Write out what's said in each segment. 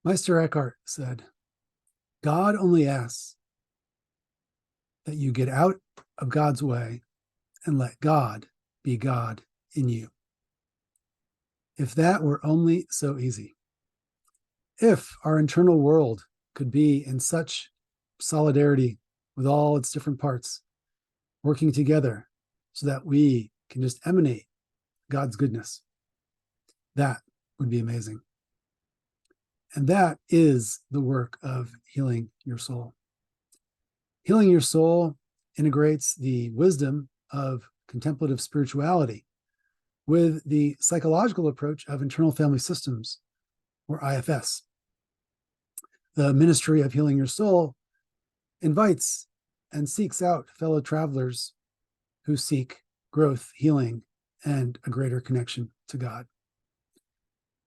Meister Eckhart said, God only asks that you get out of God's way and let God be God in you. If that were only so easy. If our internal world could be in such solidarity with all its different parts, working together so that we can just emanate God's goodness, that would be amazing. And that is the work of healing your soul. Healing your soul integrates the wisdom of contemplative spirituality with the psychological approach of internal family systems, or IFS. The Ministry of Healing Your Soul invites and seeks out fellow travelers who seek growth, healing, and a greater connection to God.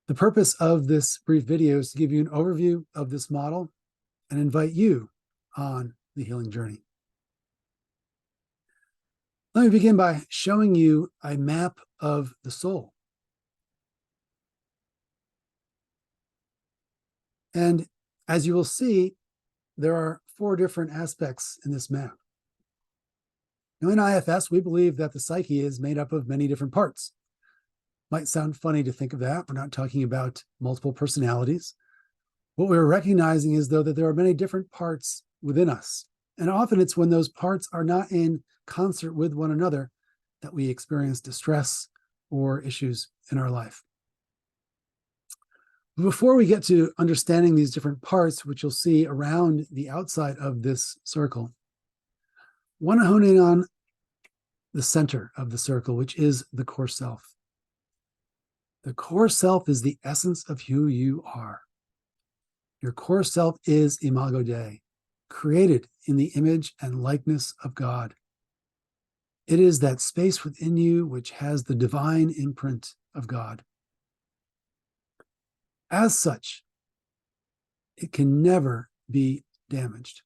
The purpose of this brief video is to give you an overview of this model and invite you on the healing journey. Let me begin by showing you a map of the soul. And as you will see, there are 4 different aspects in this map. Now, in IFS, we believe that the psyche is made up of many different parts. Might sound funny to think of that. We're not talking about multiple personalities. What we're recognizing is, though, that there are many different parts within us. And often it's when those parts are not in concert with one another that we experience distress or issues in our life. Before we get to understanding these different parts, which you'll see around the outside of this circle, I want to hone in on the center of the circle, which is the core self. The core self is the essence of who you are. Your core self is Imago Dei, created in the image and likeness of God. It is that space within you which has the divine imprint of God. As such, it can never be damaged.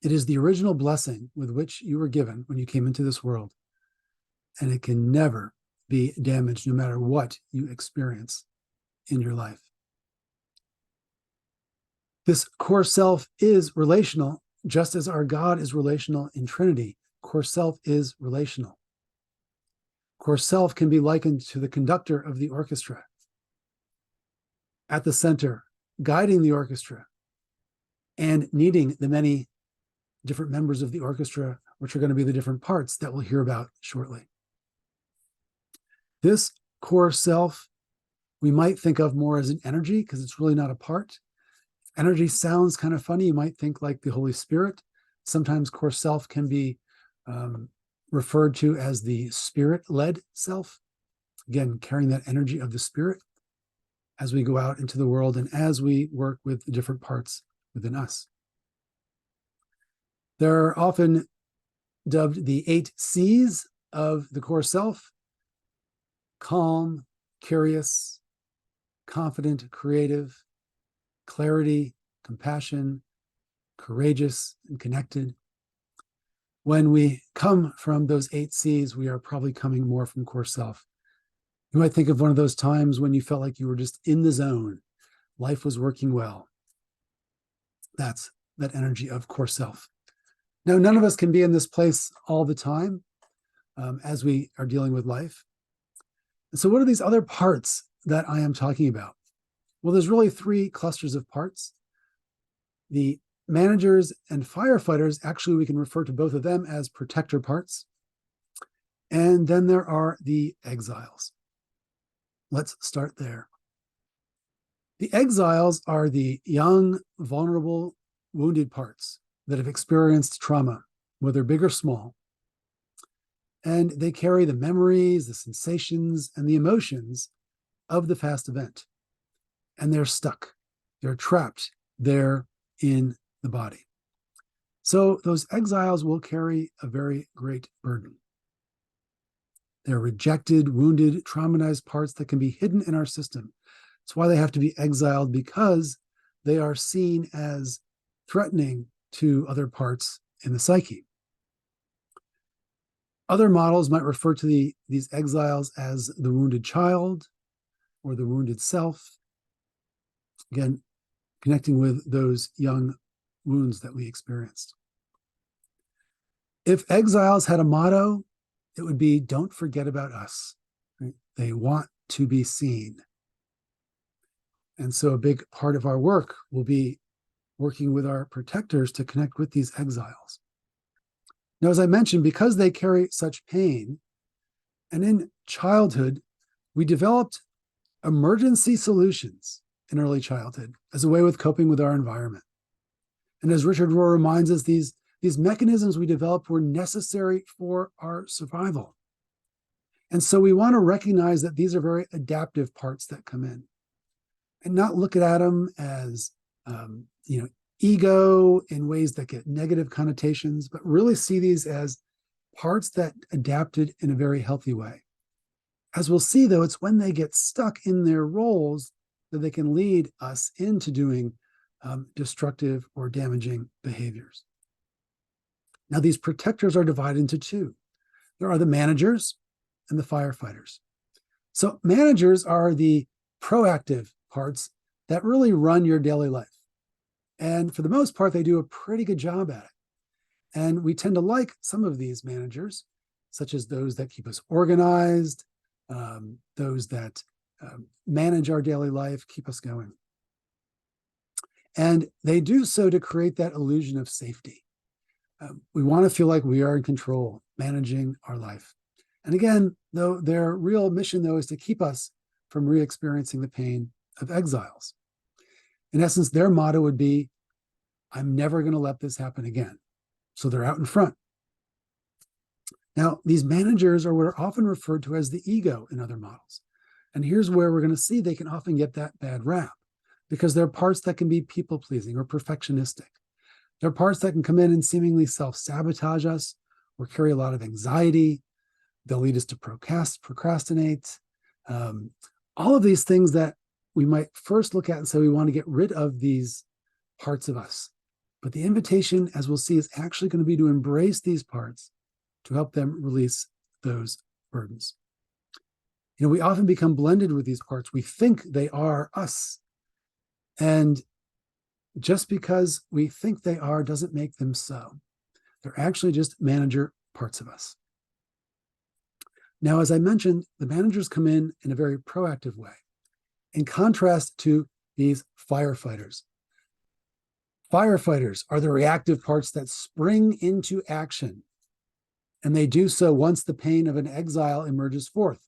It is the original blessing with which you were given when you came into this world, and it can never be damaged no matter what you experience in your life. This core self is relational, just as our God is relational in Trinity. Core self is relational. Core self can be likened to the conductor of the orchestra. At the center, guiding the orchestra and needing the many different members of the orchestra, which are going to be the different parts that we'll hear about shortly. This core self, we might think of more as an energy because it's really not a part. Energy sounds kind of funny. You might think like the Holy Spirit. Sometimes core self can be referred to as the spirit-led self. Again, carrying that energy of the spirit as we go out into the world and as we work with the different parts within us. They're often dubbed the 8 C's of the core self: calm, curious, confident, creative, clarity, compassion, courageous, and connected. When we come from those 8 C's, we are probably coming more from core self. You might think of one of those times when you felt like you were just in the zone. Life was working well. That's that energy of core self. Now, none of us can be in this place all the time as we are dealing with life. And so what are these other parts that I am talking about? Well, there's really 3 clusters of parts. The managers and firefighters, actually, we can refer to both of them as protector parts. And then there are the exiles. Let's start there. The exiles are the young, vulnerable, wounded parts that have experienced trauma, whether big or small. And they carry the memories, the sensations, and the emotions of the past event. And they're stuck. They're trapped there in the body. So those exiles will carry a very great burden. They're rejected, wounded, traumatized parts that can be hidden in our system. That's why they have to be exiled, because they are seen as threatening to other parts in the psyche. Other models might refer to these exiles as the wounded child or the wounded self. Again, connecting with those young wounds that we experienced. If exiles had a motto, it would be, don't forget about us. Right? They want to be seen. And so a big part of our work will be working with our protectors to connect with these exiles. Now, as I mentioned, because they carry such pain, and in childhood, we developed emergency solutions in early childhood as a way of coping with our environment. And as Richard Rohr reminds us, these mechanisms we developed were necessary for our survival. And so we want to recognize that these are very adaptive parts that come in, and not look at them as ego in ways that get negative connotations, but really see these as parts that adapted in a very healthy way. As we'll see, though, it's when they get stuck in their roles that they can lead us into doing destructive or damaging behaviors. Now, these protectors are divided into two. There are the managers and the firefighters. So managers are the proactive parts that really run your daily life. And for the most part, they do a pretty good job at it. And we tend to like some of these managers, such as those that keep us organized, those that manage our daily life, keep us going. And they do so to create that illusion of safety. We want to feel like we are in control, managing our life. And again, though, their real mission, though, is to keep us from re-experiencing the pain of exiles. In essence, their motto would be, I'm never going to let this happen again. So they're out in front. Now, these managers are what are often referred to as the ego in other models. And here's where we're going to see they can often get that bad rap, because they're parts that can be people-pleasing or perfectionistic. They're parts that can come in and seemingly self-sabotage us or carry a lot of anxiety. They'll lead us to procrastinate. All of these things that we might first look at and say we want to get rid of these parts of us. But the invitation, as we'll see, is actually going to be to embrace these parts to help them release those burdens. We often become blended with these parts. We think they are us. And just because we think they are doesn't make them so. They're actually just manager parts of us. Now, as I mentioned, the managers come in a very proactive way, in contrast to these firefighters. Firefighters are the reactive parts that spring into action, and they do so once the pain of an exile emerges forth.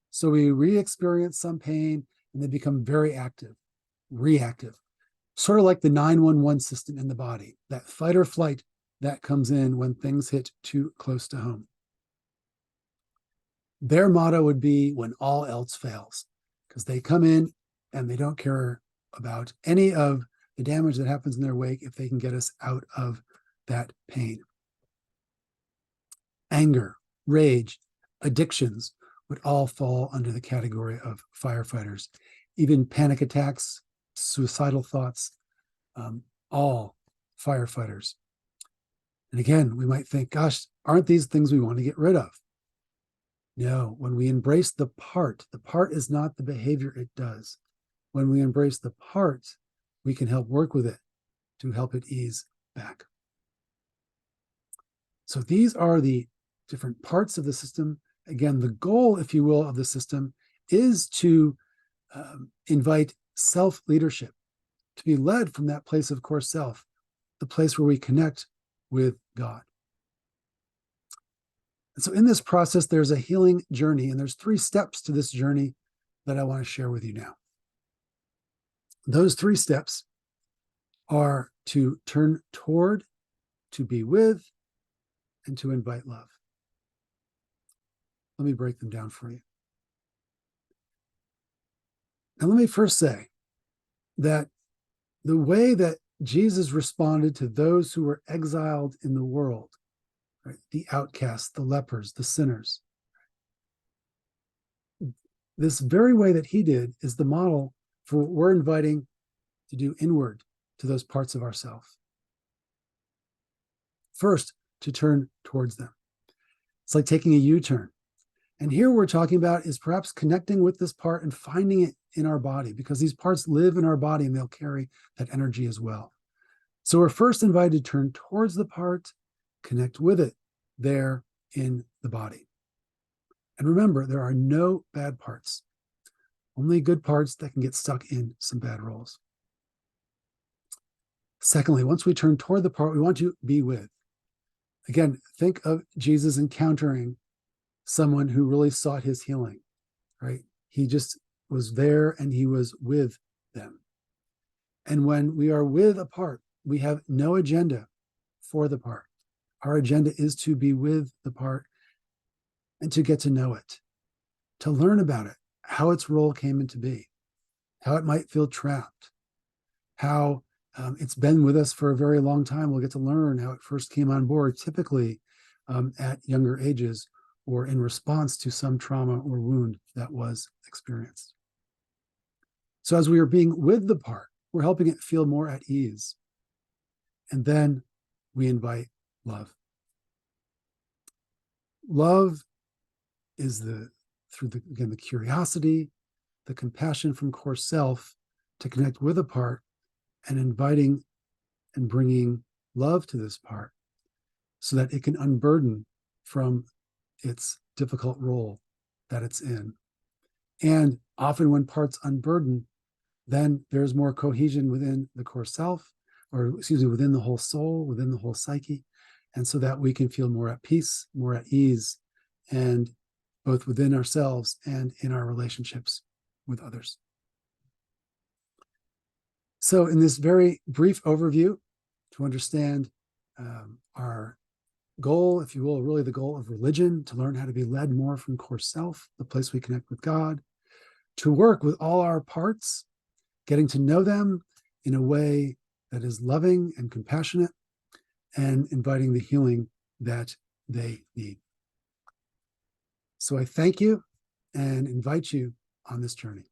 So we re-experience some pain, and they become very active, reactive, sort of like the 911 system in the body, that fight or flight that comes in when things hit too close to home. Their motto would be, when all else fails, because they come in and they don't care about any of the damage that happens in their wake if they can get us out of that pain. Anger, rage, addictions would all fall under the category of firefighters. Even panic attacks, suicidal thoughts, all firefighters. And again, we might think, gosh, aren't these things we want to get rid of? No, when we embrace the part is not the behavior it does. When we embrace the part, we can help work with it to help it ease back. So these are the different parts of the system. Again, the goal, if you will, of the system is to invite self-leadership, to be led from that place of core self, the place where we connect with God. And so in this process, there's a healing journey, and there's 3 steps to this journey that I want to share with you now. Those 3 steps are to turn toward, to be with, and to invite love. Let me break them down for you. And let me first say that the way that Jesus responded to those who were exiled in the world, right, the outcasts, the lepers, the sinners, this very way that he did is the model for what we're inviting to do inward to those parts of ourselves. First, to turn towards them. It's like taking a U-turn. And here we're talking about is perhaps connecting with this part and finding it in our body, because these parts live in our body and they'll carry that energy as well. So we're first invited to turn towards the part, connect with it there in the body. And remember, there are no bad parts, only good parts that can get stuck in some bad roles. Secondly, once we turn toward the part we want to be with, again, think of Jesus encountering someone who really sought his healing, right? He just was there and he was with them. And when we are with a part, we have no agenda for the part. Our agenda is to be with the part and to get to know it, to learn about it, how its role came into be, how it might feel trapped, how it's been with us for a very long time. We'll get to learn how it first came on board, typically at younger ages or in response to some trauma or wound that was experienced. So as we are being with the part, we're helping it feel more at ease. And then we invite love. Love is through the curiosity, the compassion from core self to connect with a part and inviting and bringing love to this part so that it can unburden from its difficult role that it's in. And often when parts unburden, then there's more cohesion within the core self, or within the whole soul, within the whole psyche. And so that we can feel more at peace, more at ease, and both within ourselves and in our relationships with others. So in this very brief overview, to understand our goal, if you will, really the goal of religion, to learn how to be led more from core self, the place we connect with God, to work with all our parts, getting to know them in a way that is loving and compassionate, and inviting the healing that they need. So I thank you and invite you on this journey.